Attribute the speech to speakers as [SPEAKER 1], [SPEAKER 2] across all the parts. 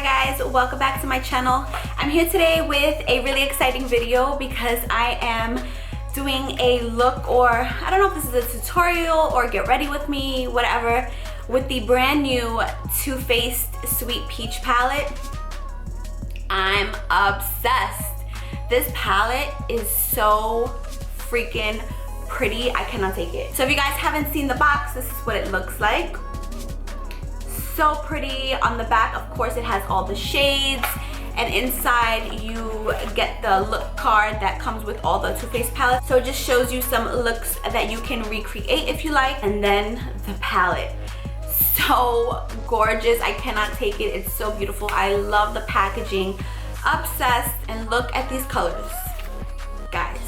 [SPEAKER 1] guys, welcome back to my channel. I'm here today with a really exciting video because I am doing a look, or I don't know if this is a tutorial or get ready with me, whatever, with the brand new Too Faced Sweet Peach palette. I'm obsessed. This palette is so freaking pretty. I cannot take it. So if you guys haven't seen the box, this is what it looks like. So pretty. On the back, of course, it has all the shades, and inside you get the look card that comes with all the Too Faced palettes. So it just shows you some looks that you can recreate if you like, and then the palette. So gorgeous. I cannot take it. It's so beautiful. I love the packaging. Obsessed. And look at these colors, guys.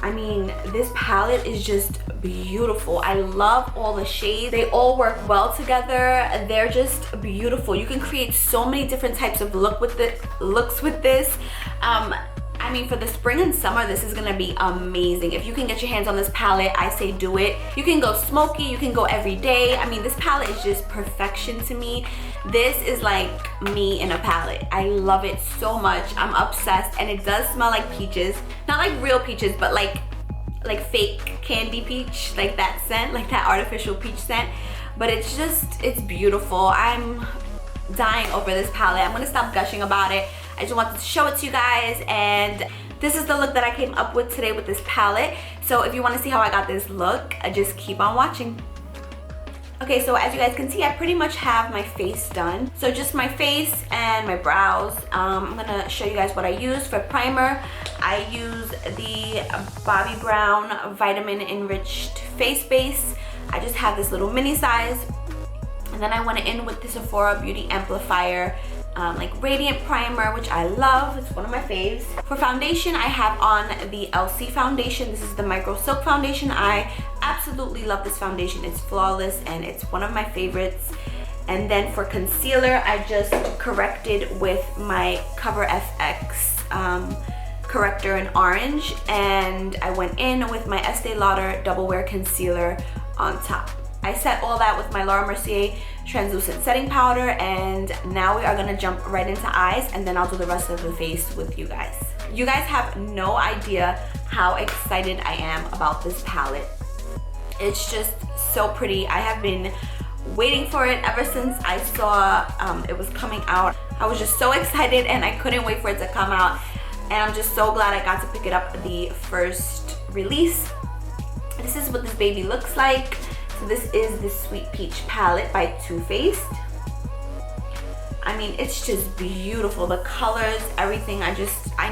[SPEAKER 1] I mean, this palette is just beautiful. I love all the shades. They all work well together. They're just beautiful. You can create so many different types of looks with this. I mean, for the spring and summer, this is gonna be amazing. If you can get your hands on this palette, I say do it. You can go smoky, you can go every day. I mean, this palette is just perfection to me. This is like me in a palette. I love it so much. I'm obsessed, and it does smell like peaches. Not like real peaches, but like fake candy peach, like that scent, like that artificial peach scent. But it's just, it's beautiful. I'm dying over this palette. I'm gonna stop gushing about it. I just wanted to show it to you guys, and this is the look that I came up with today with this palette. So if you want to see how I got this look, just keep on watching. Okay, so as you guys can see, I pretty much have my face done. So just my face and my brows. I'm gonna show you guys what I use for primer. I use the Bobbi Brown Vitamin Enriched Face Base. I just have this little mini size. And then I went in with the Sephora Beauty Amplifier like radiant primer, which I love. It's one of my faves. For foundation, I have on the Elcie foundation. This is the Micro Silk foundation. I absolutely love this foundation. It's flawless and it's one of my favorites. And then for concealer, I just corrected with my Cover FX corrector in orange, and I went in with my Estee Lauder Double Wear Concealer on top. I set all that with my Mercier translucent setting powder, and now we are gonna jump right into eyes, and then I'll do the rest of the face with you guys. You guys have no idea how excited I am about this palette. It's just so pretty. I have been waiting for it ever since I saw it was coming out. I was just so excited and I couldn't wait for it to come out, and I'm just so glad I got to pick it up the first release. This is what this baby looks like. So this is the Sweet Peach palette by Too Faced. I mean, it's just beautiful. The colors, everything. I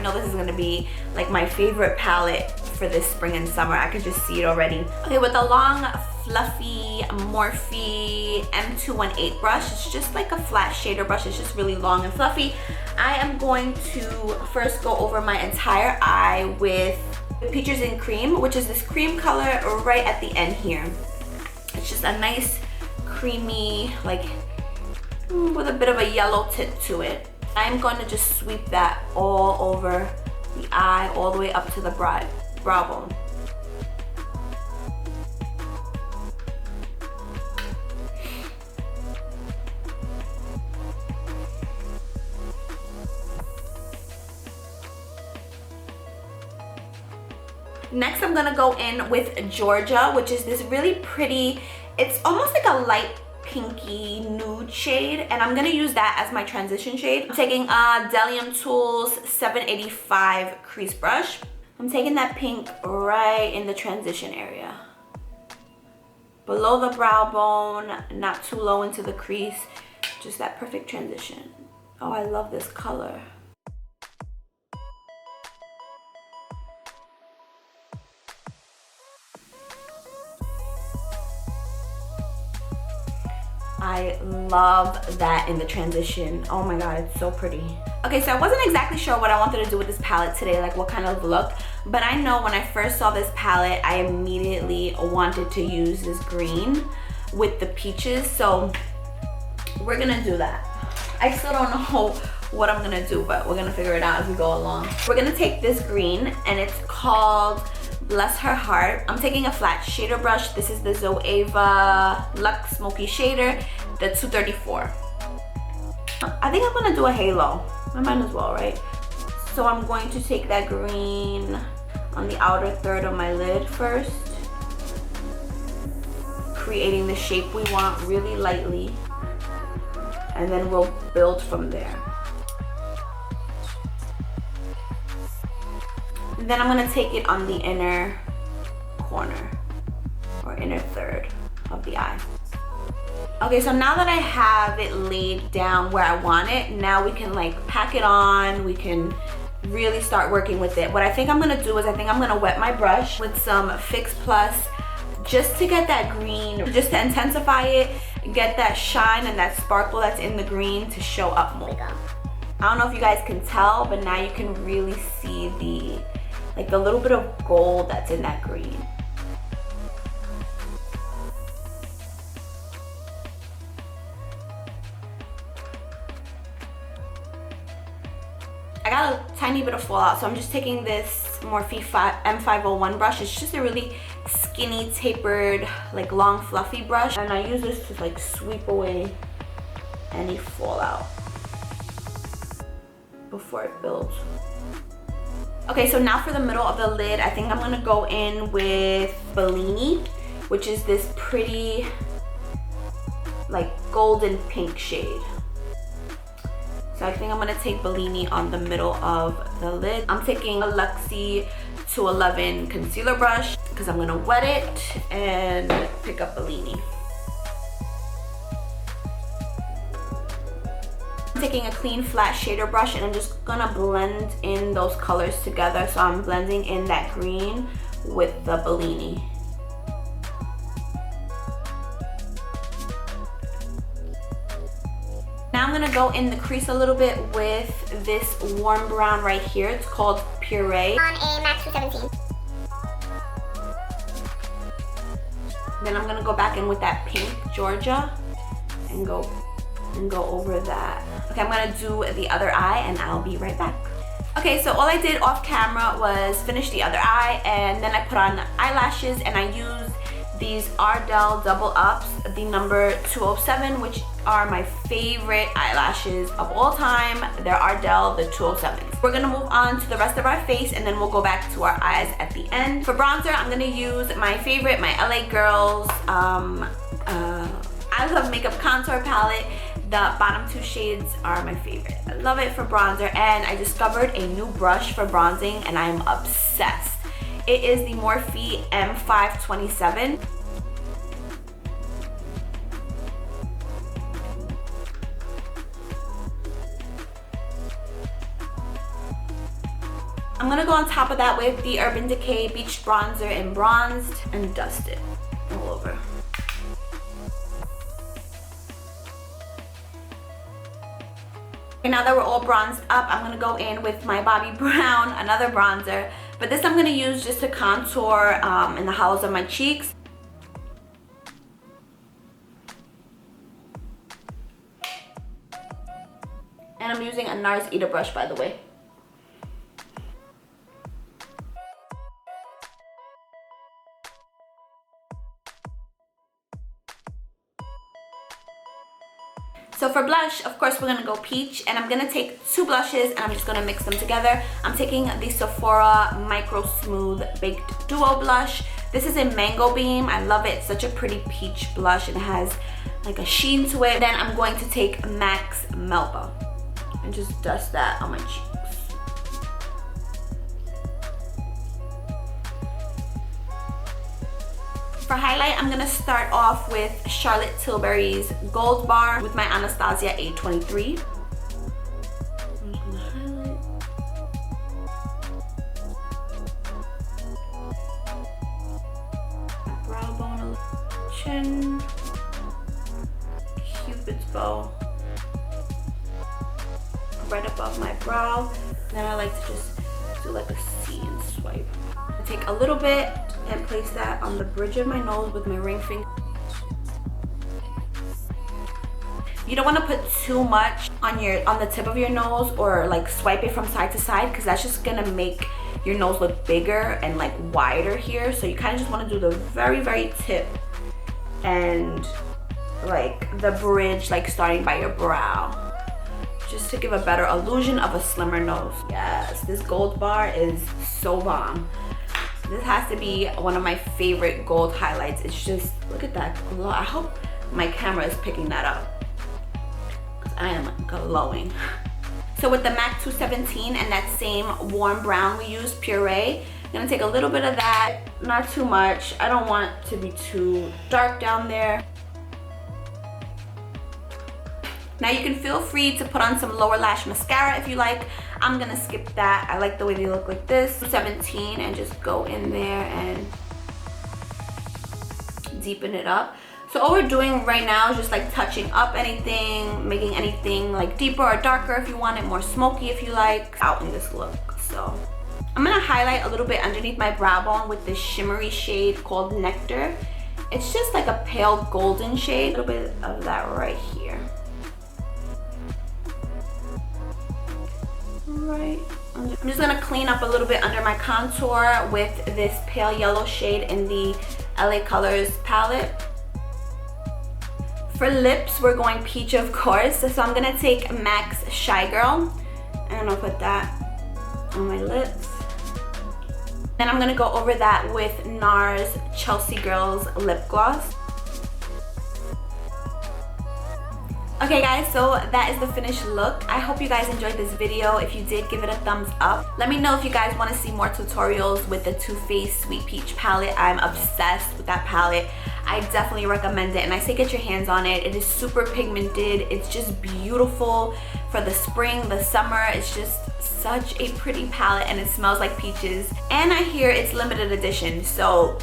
[SPEAKER 1] know this is gonna be like my favorite palette for this spring and summer. I could just see it already. Okay, with a long, fluffy Morphe M218 brush. It's just like a flat shader brush. It's just really long and fluffy. I am going to first go over my entire eye with Peaches and Cream, which is this cream color right at the end here. It's just a nice creamy, like with a bit of a yellow tint to it. I'm going to just sweep that all over the eye, all the way up to the brow bone. Next, I'm gonna go in with Georgia, which is this really pretty, it's almost like a light pinky nude shade, and I'm gonna use that as my transition shade. I'm taking a Delium Tools 785 crease brush. I'm taking that pink right in the transition area. Below the brow bone, not too low into the crease, just that perfect transition. Oh, I love this color. I love that in the transition. Oh my god, it's so pretty. Okay, so I wasn't exactly sure what I wanted to do with this palette today, like what kind of look, but I know when I first saw this palette, I immediately wanted to use this green with the peaches, so we're gonna do that. I still don't know what I'm gonna do, but we're gonna figure it out as we go along. We're gonna take this green, and it's called Bless Her Heart. I'm taking a flat shader brush. This is the Zoeva Luxe Smoky Shader, the 234. I think I'm gonna do a halo. I might as well, right? So I'm going to take that green on the outer third of my lid first, creating the shape we want really lightly, and then we'll build from there. And then I'm gonna take it on the inner corner or inner third of the eye. Okay, so now that I have it laid down where I want it, now we can like pack it on, we can really start working with it. What I think I'm gonna do is I think I'm gonna wet my brush with some Fix Plus just to get that green, just to intensify it, get that shine and that sparkle that's in the green to show up more. I don't know if you guys can tell, but now you can really see the little bit of gold that's in that green. I got a tiny bit of fallout, so I'm just taking this Morphe M501 brush. It's just a really skinny, tapered, like long, fluffy brush. And I use this to like sweep away any fallout before it builds. Okay, so now for the middle of the lid, I think I'm gonna go in with Bellini, which is this pretty, like golden pink shade. So I think I'm gonna take Bellini on the middle of the lid. I'm taking a Luxie 211 concealer brush because I'm gonna wet it and pick up Bellini. I'm taking a clean flat shader brush and I'm just gonna blend in those colors together. So I'm blending in that green with the Bellini. Now I'm gonna go in the crease a little bit with this warm brown right here. It's called Puree.
[SPEAKER 2] On a MAC 217.
[SPEAKER 1] Then I'm gonna go back in with that pink Georgia and go over that. Okay, I'm gonna do the other eye and I'll be right back. Okay, so all I did off camera was finish the other eye and then I put on eyelashes and I used these Ardell Double Ups, the number 207, which are my favorite eyelashes of all time. They're Ardell, the 207s. We're gonna move on to the rest of our face and then we'll go back to our eyes at the end. For bronzer, I'm gonna use my favorite, my LA Girls I Love Makeup Contour Palette. The bottom two shades are my favorite. I love it for bronzer, and I discovered a new brush for bronzing and I'm obsessed. It is the Morphe M527. I'm gonna go on top of that with the Urban Decay Beach Bronzer in Bronzed and dust it all over. Okay, now that we're all bronzed up, I'm gonna go in with my Bobbi Brown, another bronzer. But this I'm gonna use just to contour in the hollows of my cheeks. And I'm using a NARS Eater brush, by the way. So for blush, of course, we're gonna go peach, and I'm gonna take two blushes and I'm just gonna mix them together. I'm taking the Sephora Micro Smooth Baked Duo blush. This is in Mangobeam. I love it. It's such a pretty peach blush and it has like a sheen to it. Then I'm going to take MAC's Melba and just dust that on my cheeks. For highlight, I'm gonna start off with Charlotte Tilbury's Gold Bar with my Anastasia 823. I'm just gonna highlight. Brow bone, chin, Cupid's bow, right above my brow. Then I like to just do like a C and swipe. I take a little bit and place that on the bridge of my nose with my ring finger. You don't want to put too much on the tip of your nose or like swipe it from side to side, because that's just gonna make your nose look bigger and like wider here. So you kind of just want to do the very, very tip and like the bridge, like starting by your brow. just to give a better illusion of a slimmer nose. Yes, this gold bar is so bomb. This has to be one of my favorite gold highlights. It's just, look at that glow. I hope my camera is picking that up, because I am glowing. So with the MAC 217 and that same warm brown we used, Puree, I'm gonna take a little bit of that, not too much. I don't want it to be too dark down there. Now you can feel free to put on some lower lash mascara if you like. I'm gonna skip that. I like the way they look like this. 17, and just go in there and deepen it up. So all we're doing right now is just like touching up anything, making anything like deeper or darker if you want it, more smoky if you like, out in this look. So I'm gonna highlight a little bit underneath my brow bone with this shimmery shade called Nectar. It's just like a pale golden shade. A little bit of that right here. Right. I'm just gonna clean up a little bit under my contour with this pale yellow shade in the LA Colors palette. For lips, we're going peach, of course. So I'm gonna take MAC's Shy Girl and I'm gonna put that on my lips. Then I'm gonna go over that with NARS Chelsea Girls Lip Gloss. Okay guys, so that is the finished look. I hope you guys enjoyed this video. If you did, give it a thumbs up. Let me know if you guys want to see more tutorials with the Too Faced Sweet Peach palette. I'm obsessed with that palette. I definitely recommend it, and I say get your hands on it. It is super pigmented. It's just beautiful for the spring, the summer. It's just such a pretty palette, and it smells like peaches. And I hear it's limited edition, so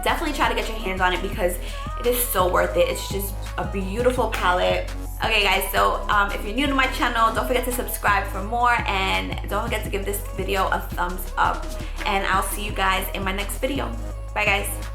[SPEAKER 1] definitely try to get your hands on it because it is so worth it. It's just a beautiful palette. Okay guys, so if you're new to my channel, don't forget to subscribe for more, and don't forget to give this video a thumbs up, and I'll see you guys in my next video. Bye guys.